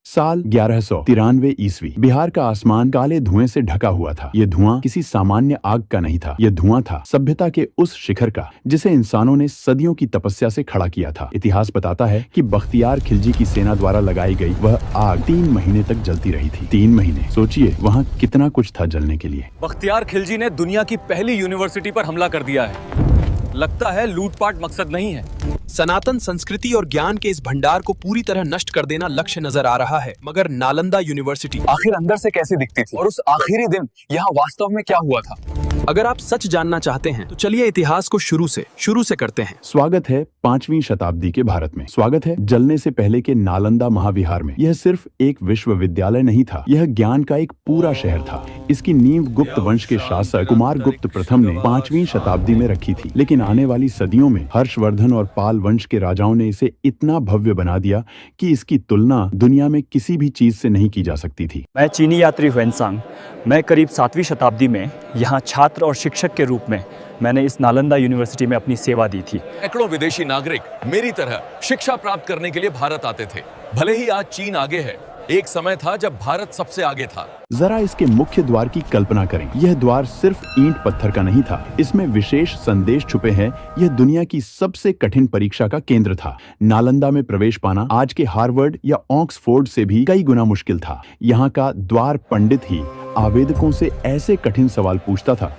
साल 1193 ईस्वी। बिहार का आसमान काले धुएं से ढका हुआ था। ये धुआं किसी सामान्य आग का नहीं था। यह धुआं था सभ्यता के उस शिखर का जिसे इंसानों ने सदियों की तपस्या से खड़ा किया था। इतिहास बताता है कि बख्तियार खिलजी की सेना द्वारा लगाई गई वह आग 3 महीने तक जलती रही थी। 3 महीने, सोचिए वहाँ कितना कुछ था जलने के लिए। बख्तियार खिलजी ने दुनिया की पहली यूनिवर्सिटी पर हमला कर दिया है। लगता है लूटपाट मकसद नहीं है। सनातन संस्कृति और ज्ञान के इस भंडार को पूरी तरह नष्ट कर देना लक्ष्य नजर आ रहा है। मगर नालंदा यूनिवर्सिटी आखिर अंदर से कैसी दिखती थी और उस आखिरी दिन यहाँ वास्तव में क्या हुआ था? अगर आप सच जानना चाहते हैं तो चलिए इतिहास को शुरू से करते हैं। स्वागत है 5वीं शताब्दी के भारत में। स्वागत है जलने से पहले के नालंदा महाविहार में। यह सिर्फ एक विश्वविद्यालय नहीं था, यह ज्ञान का एक पूरा शहर था। इसकी नींव गुप्त वंश के शासक कुमार गुप्त प्रथम ने 5वीं शताब्दी में रखी थी। लेकिन आने वाली सदियों में हर्षवर्धन और पाल वंश के राजाओं ने इसे इतना भव्य बना दिया कि इसकी तुलना दुनिया में किसी भी चीज से नहीं की जा सकती थी। मैं चीनी यात्री हुएनसांग। मैं करीब 7वीं शताब्दी में यहाँ छात्र और शिक्षक के रूप में मैंने इस नालंदा यूनिवर्सिटी में अपनी सेवा दी थी। सैकड़ों विदेशी नागरिक मेरी तरह शिक्षा प्राप्त करने के लिए भारत आते थे। भले ही आज चीन आगे है, एक समय था जब भारत सबसे आगे था। जरा इसके मुख्य द्वार की कल्पना करें। यह द्वार सिर्फ ईंट पत्थर का नहीं था, इसमें विशेष संदेश छुपे हैं। यह दुनिया की सबसे कठिन परीक्षा का केंद्र था। नालंदा में प्रवेश पाना आज के हार्वर्ड या ऑक्सफोर्ड से भी कई गुना मुश्किल था। यहाँ का द्वार पंडित ही आवेदकों से ऐसे कठिन सवाल पूछता था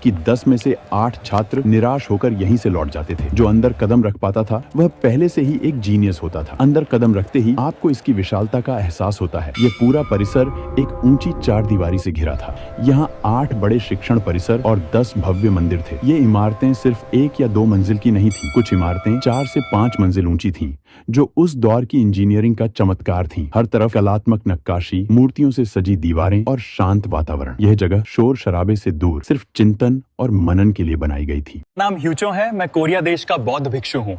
कि 10 में से 8 छात्र निराश होकर यहीं से लौट जाते थे। जो अंदर कदम रख पाता था वह पहले से ही एक जीनियस होता था। अंदर कदम रखते ही आपको इसकी विशालता का एहसास होता है। यह पूरा परिसर एक ऊंची 4 दीवारी से घिरा था। यहाँ 8 बड़े शिक्षण परिसर और 10 भव्य मंदिर थे। ये इमारतें सिर्फ 1 या 2 मंजिल की नहीं थी। कुछ इमारतें 4 से 5 मंजिल ऊंची थीं, जो उस दौर की इंजीनियरिंग का चमत्कार थीं। हर तरफ कलात्मक नक्काशी, मूर्तियों से सजी दीवारें और शांत वातावरण। यह जगह शोर शराबे से दूर सिर्फ चिंतन और मनन के लिए बनाई गई थी। नाम ह्यूचो है। मैं कोरिया देश का बौद्ध भिक्षु हूँ।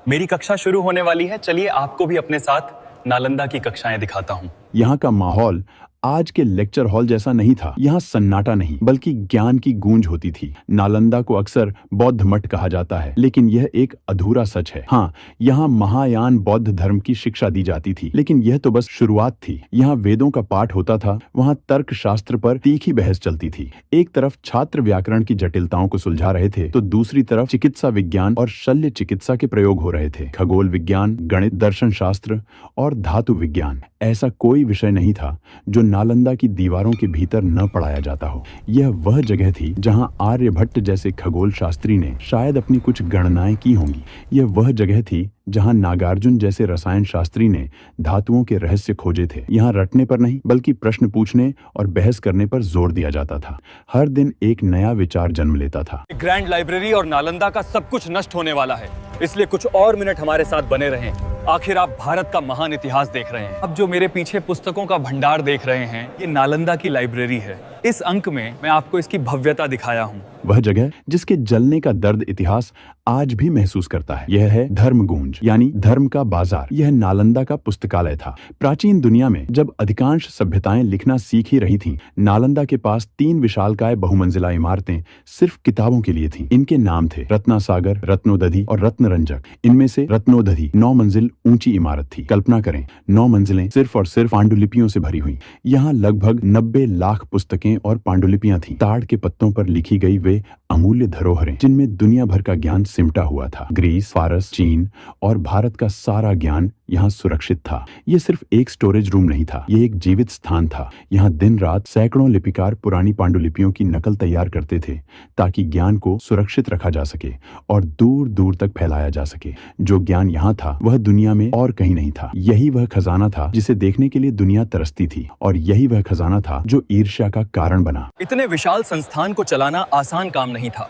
मेरी कक्षा शुरू होने वाली है। चलिए आपको भी अपने साथ नालंदा की कक्षाएं दिखाता हूँ। यहाँ का माहौल आज के लेक्चर हॉल जैसा नहीं था। यहाँ सन्नाटा नहीं बल्कि ज्ञान की गूंज होती थी। नालंदा को अक्सर बौद्ध मठ कहा जाता है, लेकिन यह एक अधूरा सच है। हाँ, यहाँ महायान बौद्ध धर्म की शिक्षा दी जाती थी, लेकिन यह तो बस शुरुआत थी। यहाँ वेदों का पाठ होता था, वहाँ तर्क शास्त्र पर तीखी बहस चलती थी। एक तरफ छात्र व्याकरण की जटिलताओं को सुलझा रहे थे, तो दूसरी तरफ चिकित्सा विज्ञान और शल्य चिकित्सा के प्रयोग हो रहे थे। खगोल विज्ञान, गणित, दर्शन शास्त्र और धातु विज्ञान, ऐसा कोई विषय नहीं था जो नालंदा की दीवारों के भीतर न पढ़ाया जाता हो। यह वह जगह थी जहां आर्यभट्ट जैसे खगोल शास्त्री ने शायद अपनी कुछ गणनाएं की होंगी। यह वह जगह थी जहां नागार्जुन जैसे रसायन शास्त्री ने धातुओं के रहस्य खोजे थे। यहाँ रटने पर नहीं बल्कि प्रश्न पूछने और बहस करने पर जोर दिया जाता था। हर दिन एक नया विचार जन्म लेता था। ग्रैंड लाइब्रेरी और नालंदा का सब कुछ नष्ट होने वाला है, इसलिए कुछ और मिनट हमारे साथ बने रहें। आखिर आप भारत का महान इतिहास देख रहे हैं। अब जो मेरे पीछे पुस्तकों का भंडार देख रहे हैं, ये नालंदा की लाइब्रेरी है। इस अंक में मैं आपको इसकी भव्यता दिखाया हूँ। वह जगह जिसके जलने का दर्द इतिहास आज भी महसूस करता है। यह है धर्मगूंज, यानी धर्म का बाजार। यह नालंदा का पुस्तकालय था। प्राचीन दुनिया में जब अधिकांश सभ्यताएं लिखना सीख ही रही थीं, नालंदा के पास 3 विशालकाय बहुमंजिला इमारतें सिर्फ किताबों के लिए थीं। इनके नाम थे रत्नासागर, रत्नोदधि और रत्नरंजक। इनमें से रत्नोदधि 9 मंजिल ऊंची इमारत थी। कल्पना करें, 9 मंजिलें सिर्फ और सिर्फ पांडुलिपियों से भरी हुई। यहाँ लगभग 90 लाख पुस्तकें और पांडुलिपियां थीं। ताड़ के पत्तों पर लिखी गई वे अमूल्य धरोहरें जिनमें दुनिया भर का ज्ञान सिमटा हुआ था। ग्रीस, फारस, चीन और भारत का सारा ज्ञान यहाँ सुरक्षित था। ये सिर्फ एक स्टोरेज रूम नहीं था, ये एक जीवित स्थान था। यहाँ दिन रात सैकड़ों लिपिकार पुरानी पांडुलिपियों की नकल तैयार करते थे ताकि ज्ञान को सुरक्षित रखा जा सके और दूर दूर तक फैलाया जा सके। जो ज्ञान यहाँ था वह दुनिया में और कहीं नहीं था। यही वह खजाना था जिसे देखने के लिए दुनिया तरसती थी, और यही वह खजाना था जो ईर्ष्या का कारण बना। इतने विशाल संस्थान को चलाना आसान काम नहीं था।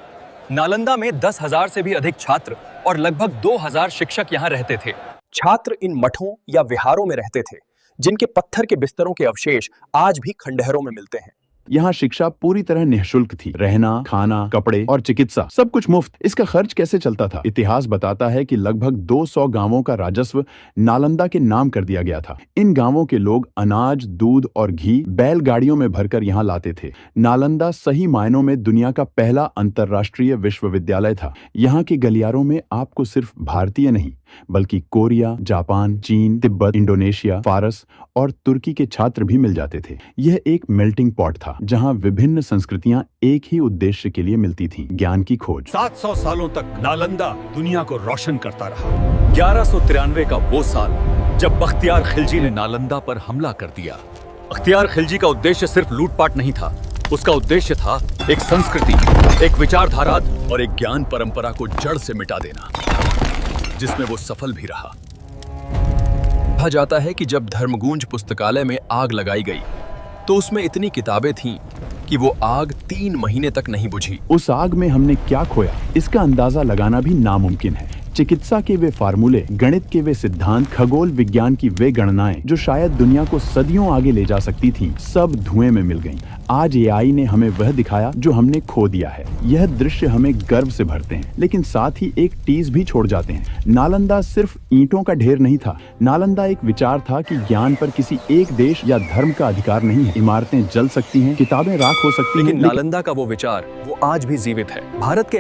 नालंदा में 10,000 से भी अधिक छात्र और लगभग 2,000 शिक्षक यहाँ रहते थे। छात्र इन मठों या विहारों में रहते थे, जिनके पत्थर के बिस्तरों के अवशेष आज भी खंडहरों में मिलते हैं। यहाँ शिक्षा पूरी तरह निःशुल्क थी। रहना, खाना, कपड़े और चिकित्सा सब कुछ मुफ्त। इसका खर्च कैसे चलता था? इतिहास बताता है कि लगभग 200 गांवों का राजस्व नालंदा के नाम कर दिया गया था। इन गांवों के लोग अनाज, दूध और घी बैलगाड़ियों में भरकर यहाँ लाते थे। नालंदा सही मायनों में दुनिया का पहला अंतर्राष्ट्रीय विश्वविद्यालय था। यहाँ के गलियारों में आपको सिर्फ भारतीय नहीं बल्कि कोरिया, जापान, चीन, तिब्बत, इंडोनेशिया, फारस और तुर्की के छात्र भी मिल जाते थे। यह एक मेल्टिंग पॉट था जहां विभिन्न संस्कृतियां एक ही उद्देश्य के लिए मिलती थीं, ज्ञान की खोज। 700 सालों तक नालंदा दुनिया को रोशन करता रहा। 1193 का वो साल जब बख्तियार खिलजी ने नालंदा पर हमला कर दिया। बख्तियार खिलजी का उद्देश्य सिर्फ लूटपाट नहीं था, उसका उद्देश्य था एक संस्कृति, एक विचारधारा और एक ज्ञान परंपरा को जड़ से मिटा देना, जिसमें वो सफल भी रहा। कहा जाता है कि जब धर्मगूंज पुस्तकालय में आग लगाई गई तो उसमें इतनी किताबें थीं कि वो आग 3 महीने तक नहीं बुझी। उस आग में हमने क्या खोया, इसका अंदाजा लगाना भी नामुमकिन है। चिकित्सा के वे फार्मूले, गणित के वे सिद्धांत, खगोल विज्ञान की वे गणनाएं जो शायद दुनिया को सदियों आगे ले जा सकती थीं, सब धुएं में मिल गईं। आज एआई ने हमें वह दिखाया जो हमने खो दिया है। यह दृश्य हमें गर्व से भरते हैं, लेकिन साथ ही एक टीज भी छोड़ जाते हैं। नालंदा सिर्फ ईंटों का ढेर नहीं था। नालंदा एक विचार था कि ज्ञान पर किसी एक देश या धर्म का अधिकार नहीं है। इमारतें जल सकती हैं, किताबें राख हो सकती हैं, लेकिन नालंदा का वो विचार वो आज भी जीवित है। भारत के